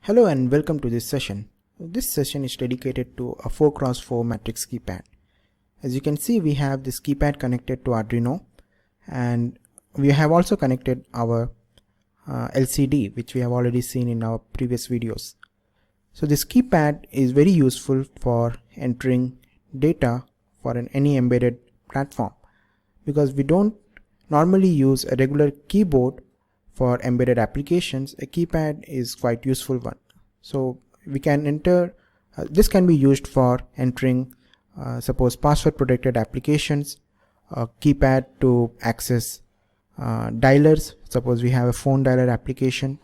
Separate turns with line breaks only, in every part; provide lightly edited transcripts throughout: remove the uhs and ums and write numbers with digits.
Hello and welcome to this session. This session is dedicated to a 4x4 matrix keypad. As you can see, we have this keypad connected to Arduino, and we have also connected our LCD, which we have already seen in our previous videos. So this keypad is very useful for entering data for any embedded platform, because we don't normally use a regular keyboard for embedded applications. A keypad is quite useful one. So we can enter, this can be used for entering suppose password protected applications, a keypad to access dialers, suppose we have a phone dialer application,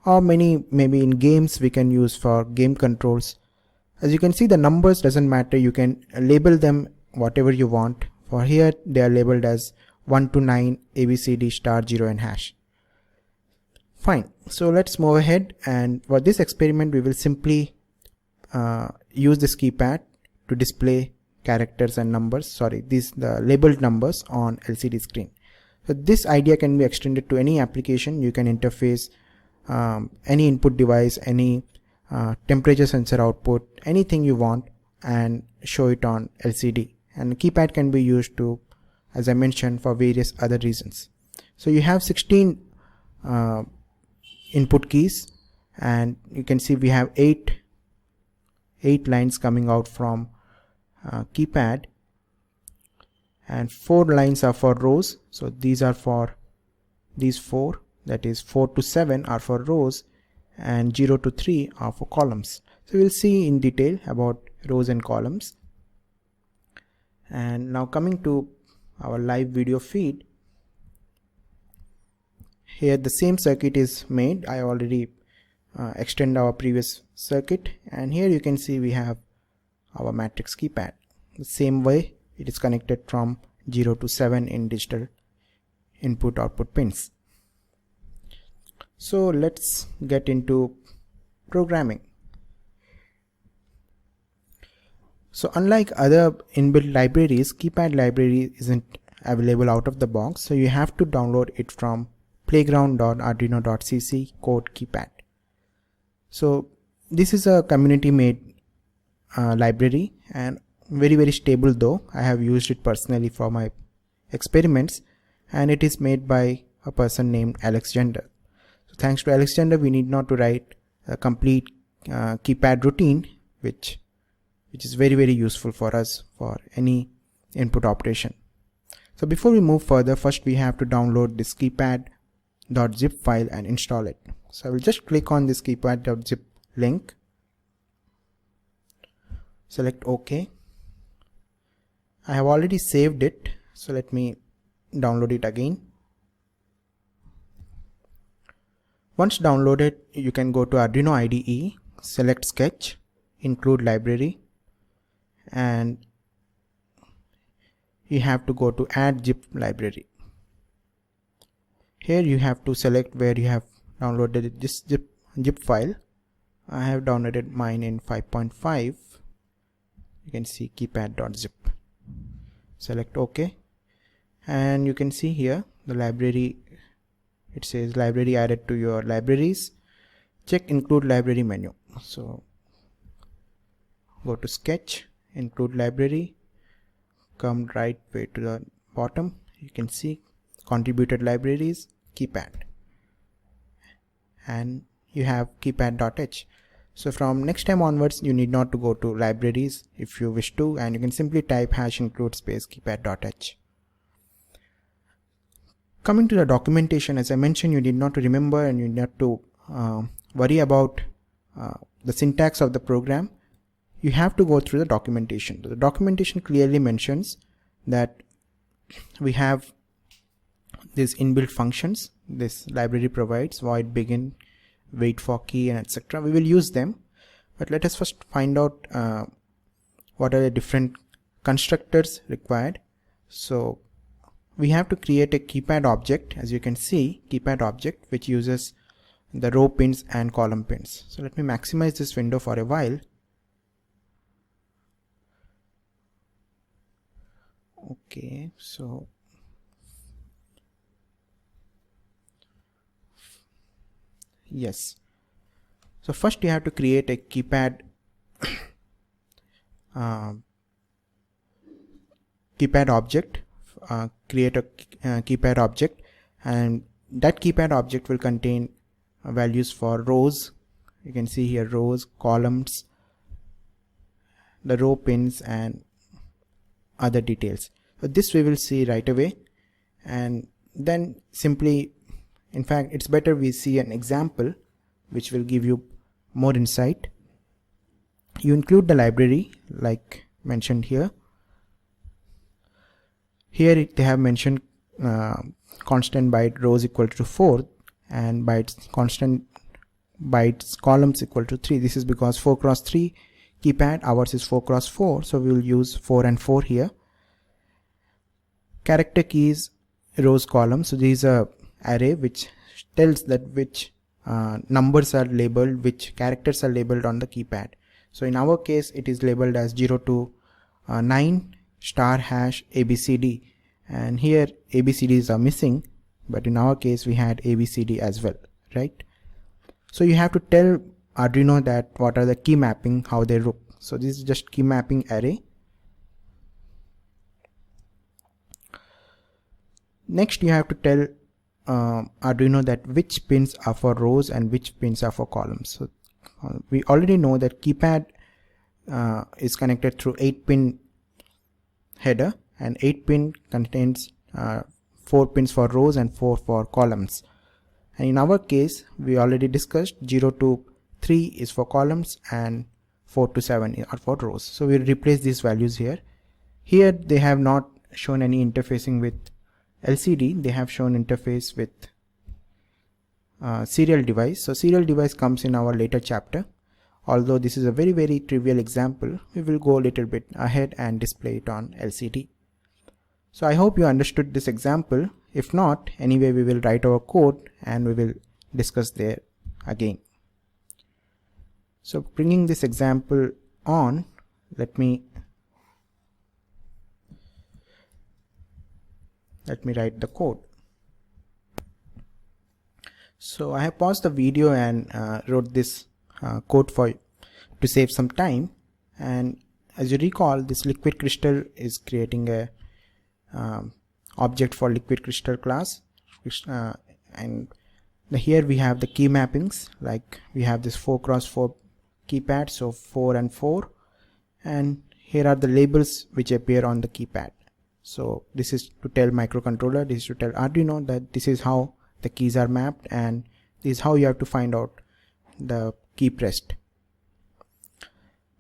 or maybe in games we can use for game controls. As you can see, the numbers doesn't matter, you can label them whatever you want. For here they are labeled as 1 to 9 ABCD star 0 and hash. Fine, so let's move ahead, and for this experiment we will simply use this keypad to display characters and numbers, the labeled numbers on LCD screen. So this idea can be extended to any application. You can interface any input device, any temperature sensor output, anything you want, and show it on LCD. And the keypad can be used to, as I mentioned, for various other reasons. So you have 16 input keys, and you can see we have 8 lines coming out from keypad, and 4 lines are for rows. So these are for these 4, that is 4 to 7 are for rows, and 0 to 3 are for columns. So we'll see in detail about rows and columns. And now coming to our live video feed, here the same circuit is made. I already extend our previous circuit, and here you can see we have our matrix keypad. The same way it is connected from 0 to 7 in digital input output pins. So let's get into programming. So unlike other inbuilt libraries, keypad library isn't available out of the box, so you have to download it from playground.arduino.cc code keypad. So this is a community made library, and very stable, though I have used it personally for my experiments, and it is made by a person named Alexander. So thanks to Alexander, we need not to write a complete keypad routine, which is very useful for us for any input operation. So before we move further, first we have to download this keypad.zip file and install it. So I will just click on this keypad.zip link, select OK. I have already saved it, so let me download it again. Once downloaded, you can go to Arduino IDE, select Sketch, include library, and you have to go to add zip library. Here you have to select where you have downloaded this zip file. I have downloaded mine in 5.5. You can see keypad.zip. Select OK, and you can see here the library, it says library added to your libraries. Check include library menu. So go to Sketch, include library, come right way to the bottom. You can see contributed libraries, keypad, and you have keypad.h. So from next time onwards, you need not to go to libraries if you wish to, and you can simply type #include space keypad.h. Coming to the documentation, as I mentioned, you need not to remember and you need not to worry about the syntax of the program. You have to go through the documentation. The documentation clearly mentions that we have these inbuilt functions. This library provides void begin, wait for key, and etc. We will use them, but let us first find out what are the different constructors required. So we have to create a keypad object, as you can see, keypad object, which uses the row pins and column pins. So let me maximize this window for a while. Okay, so yes, So first you have to create a keypad object, create a keypad object, and that keypad object will contain values for rows. You can see here rows, columns, the row pins, and other details. So this we will see right away, and then simply, in fact it's better we see an example which will give you more insight. You include the library like mentioned here. Here they have mentioned constant byte rows equal to 4 and bytes constant bytes columns equal to 3. This is because 4x3 keypad, ours is 4x4, so we will use 4 and 4 here. Character keys, rows, columns, so this is a array which tells that which numbers are labeled, which characters are labeled on the keypad. So in our case it is labeled as 0 to 9 star hash ABCD, and here ABCDs are missing, but in our case we had ABCD as well, right? So you have to tell Arduino that what are the key mapping, how they look. So this is just key mapping array. Next you have to tell Arduino that which pins are for rows and which pins are for columns. So we already know that keypad is connected through 8-pin header, and 8-pin contains 4 pins for rows and 4 for columns. And in our case we already discussed 0 to 3 is for columns and 4 to 7 are for rows. So we'll replace these values here. Here they have not shown any interfacing with LCD, they have shown interface with serial device. So serial device comes in our later chapter. Although this is a very trivial example, we will go a little bit ahead and display it on LCD. So I hope you understood this example. If not, anyway we will write our code and we will discuss there again. So bringing this example on, let me write the code. So I have paused the video and wrote this code to save some time. And as you recall, this liquid crystal is creating a object for liquid crystal class, and here we have the key mappings, like we have this 4x4 keypad, so 4 and 4, and here are the labels which appear on the keypad. So this is to tell microcontroller, this is to tell Arduino that this is how the keys are mapped, and this is how you have to find out the key pressed.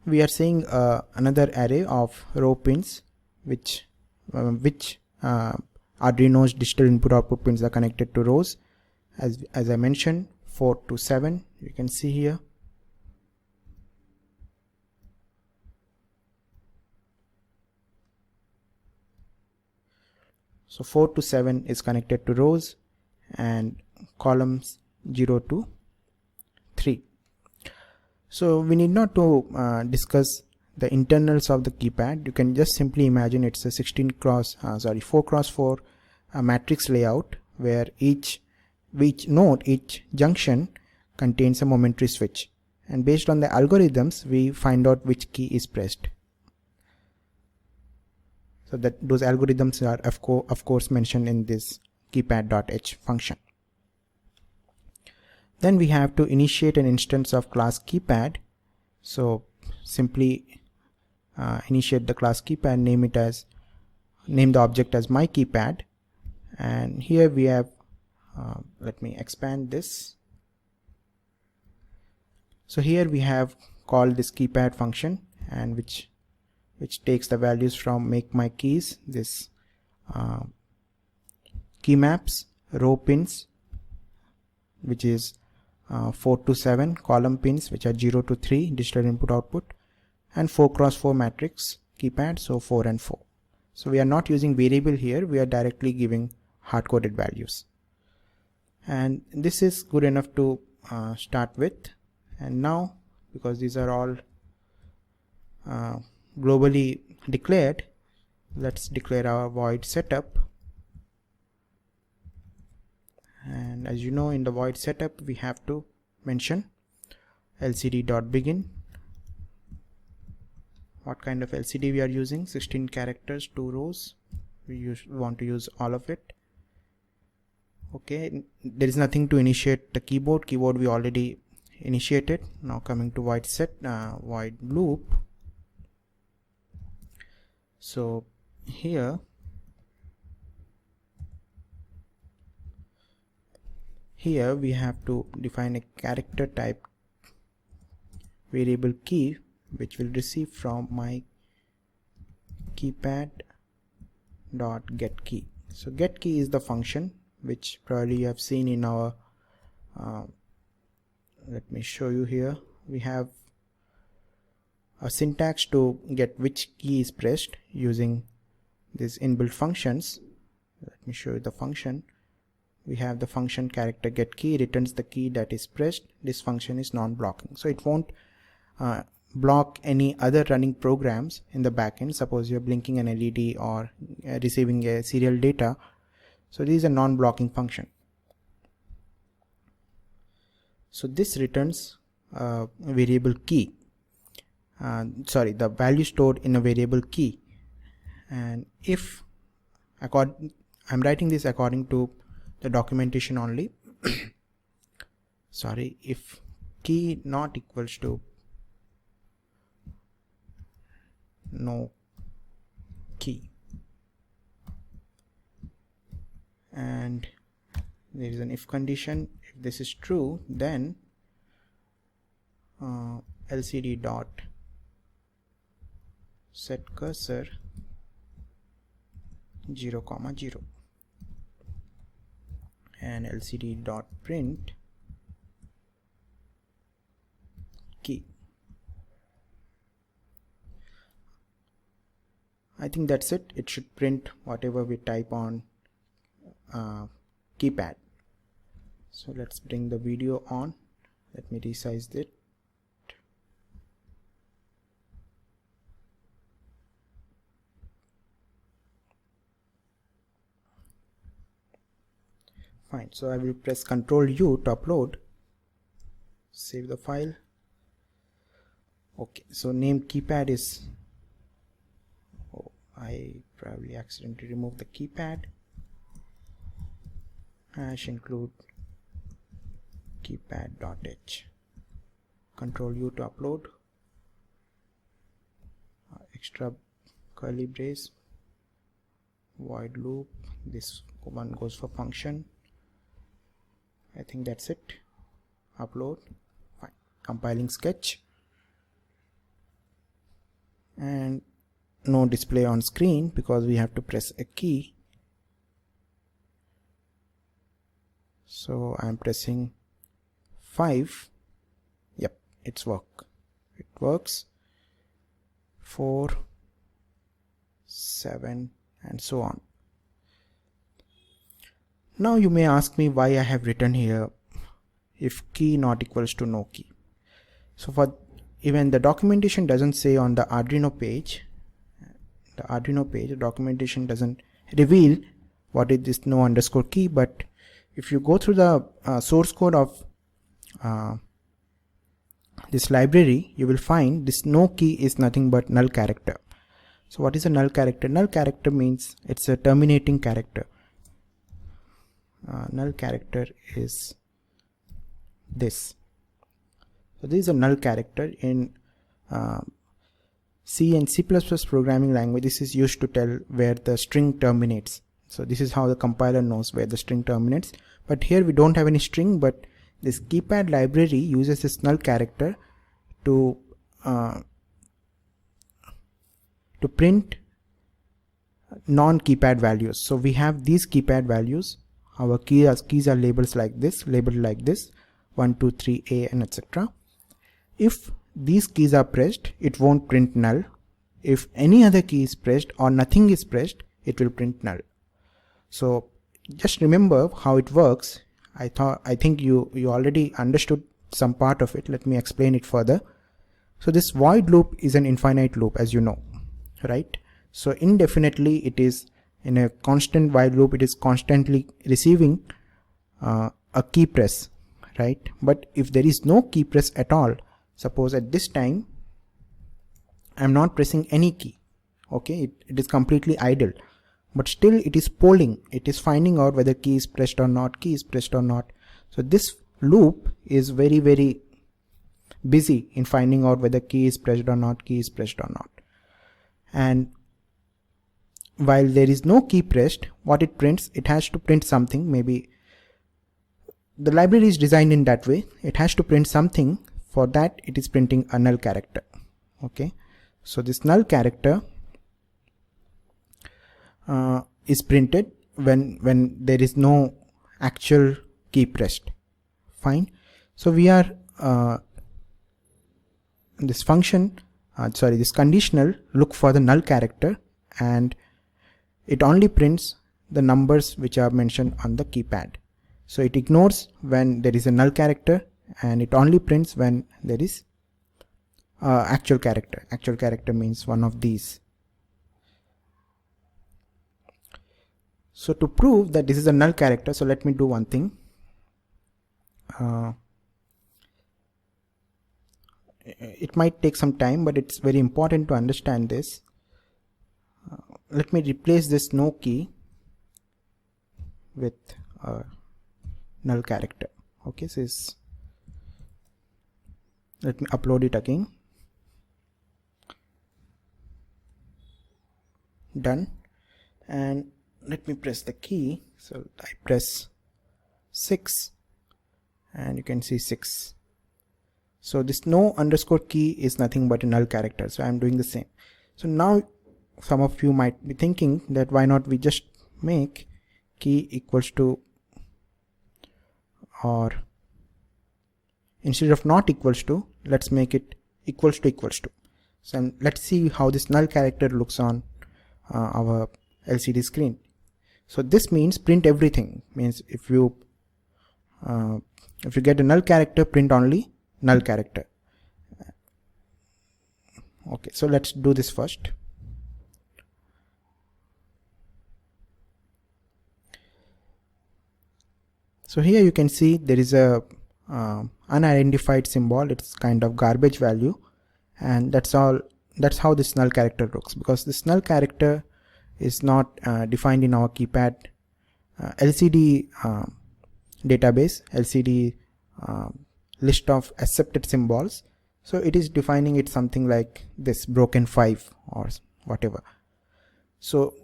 We are seeing another array of row pins which Arduino's digital input output pins are connected to rows, as I mentioned, 4 to 7, you can see here. So 4 to 7 is connected to rows and columns 0 to 3. So we need not to discuss the internals of the keypad. You can just simply imagine it's a 4x4 matrix layout where each node, each junction contains a momentary switch, and based on the algorithms we find out which key is pressed. So that those algorithms are of course mentioned in this keypad.h function. Then we have to initiate an instance of class keypad. So simply initiate the class keypad, name the object as my keypad, and here we have let me expand this. So here we have called this keypad function, and which takes the values from make my keys, this key maps, row pins which is 4 to 7, column pins which are 0 to 3 digital input output, and 4x4 matrix keypad, so 4 and 4. So we are not using variable here, we are directly giving hard-coded values, and this is good enough to start with. And now, because these are all globally declared, let's declare our void setup. And as you know, in the void setup we have to mention lcd.begin. What kind of LCD we are using? 16 characters, 2 rows. We want to use all of it. Okay, there is nothing to initiate the keyboard. Keyboard we already initiated. Now coming to void loop. So here we have to define a character type variable key, which will receive from my keypad dot get key. So get key is the function which probably you have seen in our let me show you here. We have a syntax to get which key is pressed using these inbuilt functions. Let me show you the function. We have the function character get key returns the key that is pressed. This function is non-blocking, so it won't block any other running programs in the backend. Suppose you're blinking an LED or receiving a serial data. So this is a non-blocking function. So this returns a variable key. The value stored in a variable key. And if I'm writing this according to the documentation only. Sorry, if key not equals to no key, and there is an if condition. If this is true, then lcd dot set cursor 0, 0 and lcd dot print key. I think that's it. It should print whatever we type on keypad. So let's bring the video on. Let me resize it. Fine. So I will press Ctrl U to upload. Save the file. Okay. So name keypad is. Oh, I probably accidentally removed the keypad. Hash include keypad.h. Ctrl U to upload. Extra curly brace. Void loop. This one goes for function. I think that's it. Upload. Fine. Compiling sketch. And no display on screen because we have to press a key. So I'm pressing 5. Yep, it works. 4, 7 and so on. Now you may ask me why I have written here if key not equals to no key. So for even the documentation doesn't say on the Arduino page, the documentation doesn't reveal what is this no underscore key, but if you go through the source code of this library, you will find this no key is nothing but null character. So what is a null character? Null character means it's a terminating character. Null character is this. So this is a null character in C and C++ programming language. This is used to tell where the string terminates. So this is how the compiler knows where the string terminates. But here we don't have any string, but this keypad library uses this null character to print non-keypad values. So we have these keypad values. Our keys are labeled like this, 1, 2, 3, A and etc. If these keys are pressed, it won't print null. If any other key is pressed or nothing is pressed, it will print null. So just remember how it works. I think you already understood some part of it. Let me explain it further. So this void loop is an infinite loop, as you know, right? So indefinitely it is in a constant while loop. It is constantly receiving a key press, right? But if there is no key press at all, suppose at this time I'm not pressing any key, okay, it is completely idle, but still it is polling, it is finding out whether key is pressed or not, key is pressed or not. So this loop is very busy in finding out whether key is pressed or not, key is pressed or not. And while there is no key pressed, what it prints, it has to print something. Maybe the library is designed in that way, it has to print something. For that it is printing a null character. Okay, so this null character is printed when there is no actual key pressed. Fine. So we are this function this conditional look for the null character, and it only prints the numbers which are mentioned on the keypad. So it ignores when there is a null character, and it only prints when there is actual character. Actual character means one of these. So to prove that this is a null character, so let me do one thing. It might take some time, but it's very important to understand this. Let me replace this no key with a null character. Okay, so let me upload it again. Done. And let me press the key. So I press 6 and you can see 6. So this no underscore key is nothing but a null character. So I'm doing the same. So now some of you might be thinking that why not we just make key equals to, or instead of not equals to, let's make it equals to equals to. So let's see how this null character looks on our LCD screen. So this means print everything. Means if you get a null character, print only null character. Okay, so let's do this first. So here you can see there is a unidentified symbol. It's kind of garbage value, and that's all. That's how this null character looks, because this null character is not defined in our keypad LCD database, LCD list of accepted symbols. So it is defining it something like this, broken 5 or whatever. So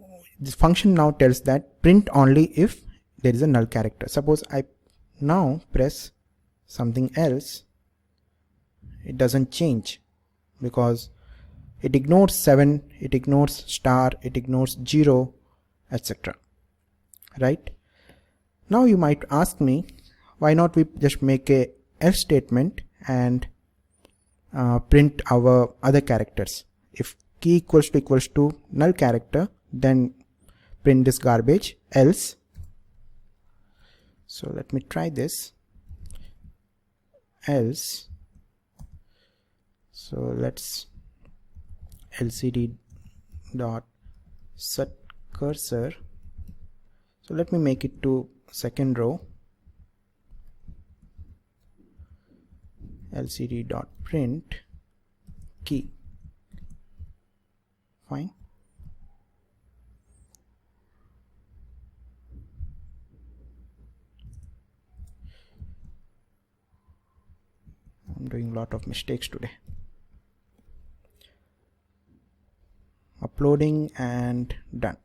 this function now tells that print only if there is a null character. Suppose I now press something else, it doesn't change because it ignores 7, it ignores star, it ignores 0, etc. Right? Now you might ask me, why not we just make a else statement and print our other characters. If key equals to null character, then print this garbage, else. So let me try this, else. So let's lcd dot set cursor. So let me make it to second row, lcd dot print key. Fine. I'm doing a lot of mistakes today. Uploading and done.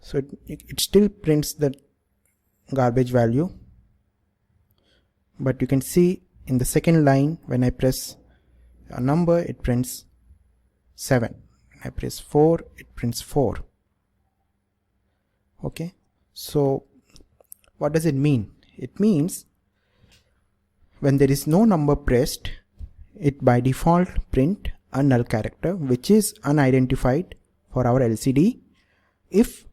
So it still prints the garbage value, but you can see in the second line when I press a number, it prints 7. When I press 4, it prints 4. Okay, so what does it mean? It means when there is no number pressed, it by default print a null character which is unidentified for our LCD. If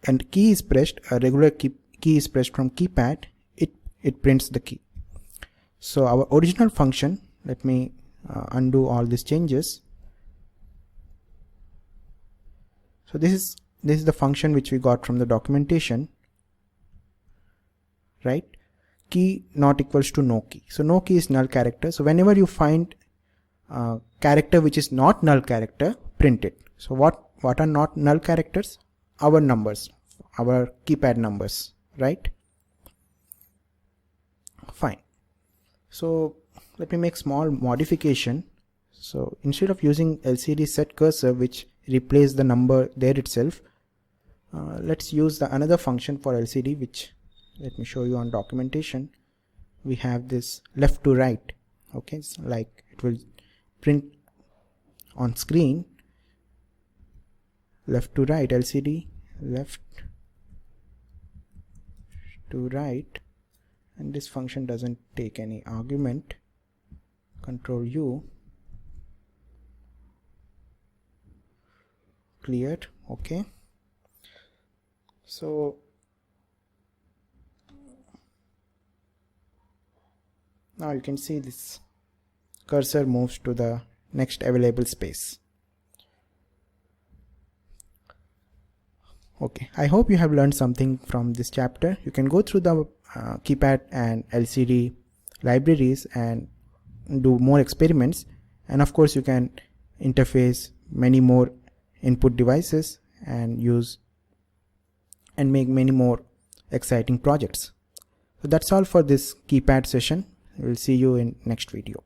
a key is pressed, a regular key is pressed from keypad, it prints the key. So our original function, let me undo all these changes. So this is the function which we got from the documentation, right? key not equals to no key. So no key is null character. So whenever you find character which is not null character, print it. So what are not null characters? Our numbers, our keypad numbers, right? Fine. So let me make small modification. So instead of using LCD set cursor which replace the number there itself, let's use the another function for LCD, which let me show you on documentation. We have this left to right. Okay, so like it will print on screen left to right, LCD left to right, and this function doesn't take any argument. Control U, cleared. Okay, so now you can see this cursor moves to the next available space. Okay, I hope you have learned something from this chapter. You can go through the keypad and LCD libraries and do more experiments, and of course you can interface many more input devices and use and make many more exciting projects. So that's all for this keypad session. We'll see you in next video.